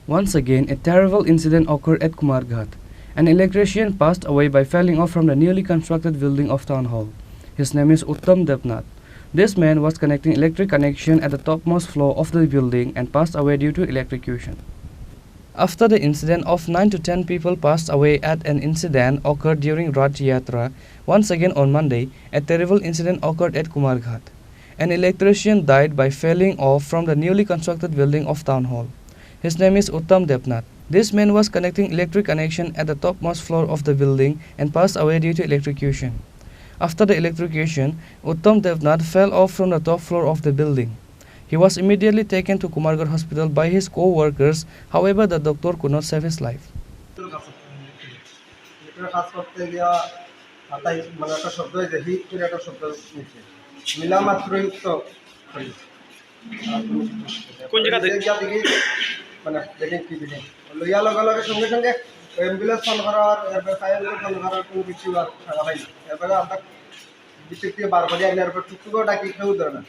Once again, a terrible incident occurred at Kumarghat. An electrician passed away by falling off from the newly constructed building of Town Hall. His name is Uttam Devnath. This man was connecting electric connection at the topmost floor of the building and passed away due to electrocution. After the incident of 9 to 10 people passed away at an incident occurred during Rath Yatra, once again on Monday, a terrible incident occurred at Kumarghat. An electrician died by falling off from the newly constructed building of Town Hall. His name is Uttam Devnath. This man was connecting electric connection at the topmost floor of the building and passed away due to electrocution. After the electrocution, Uttam Devnath fell off from the top floor of the building. He was immediately taken to Kumarghat Hospital by his co-workers. However, the doctor could not save his life. Ambulance phone করার এরপর fire phone করার কোনো কিছু থাকা হয় না। এরপরে আমরা ভিতর থেকে বার করে আনি, এরপর টুকটুকও ডাকি, কেউ ধরে না।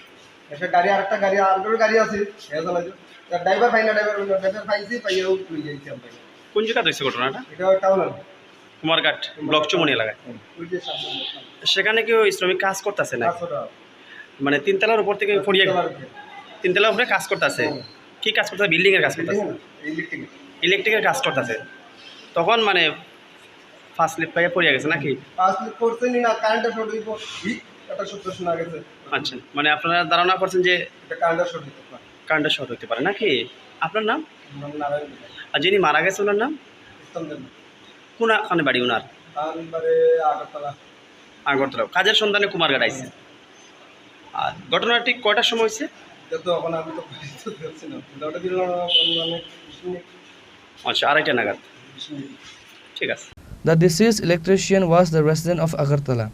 এসে গাড়ি আরেকটা গাড়ি আরেকটা গাড়ি আছে এ চালাইছে, তার ড্রাইভার পাই না, ড্রাইভার পাইছি পাইয়াও তুই যাইছি আমরা। কোন জায়গা হয়েছে ঘটনাটা? এটা টাউন কুমারঘাট ব্লক চুমনি এলাকায়। সেখানে কেউ শ্রমিক কাজ করতেছে না, মানে তিনতলার উপর থেকে পড়িয়ে তিনতলার উপরে কাজ করতেছে। কি কাজ করতেছে? বিল্ডিং এর কাজ করতেছে, ইলেকট্রিকের কাজ করতেছে। তখন মানে ফার্স্ট লিফট পাইয়া পড়ে গেছে নাকি? ফার্স্ট লিফট করছেন না, কারেন্টের শর্ট হইব, এটা সত্য শোনা গেছে। আচ্ছা, মানে আপনারা ধারণা করছেন যে এটা কারেন্টের শর্ট হইতে পারে। কারেন্টের শর্ট হতে পারে নাকি? আপনার নাম? নারায়ণ। আর যিনি মারা গেছে ওনার নাম? কোনখানে বাড়ি ওনার? আগরতলা। আগরতলা। কাজের সন্ধানে কুমারঘাট আইছে। আর ঘটনা ঠিক কয়টার সময় হয়েছে? তখন আমি তো বুঝতে না, ওটা দিল আচ্ছা, 2:30 নাগাদ। ঠিক আছে। The deceased electrician was the resident of Agartala.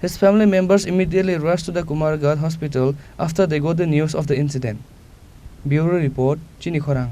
His family members immediately rushed to the Kumarghat hospital after they got the news of the incident. Bureau report, Chini Khorang.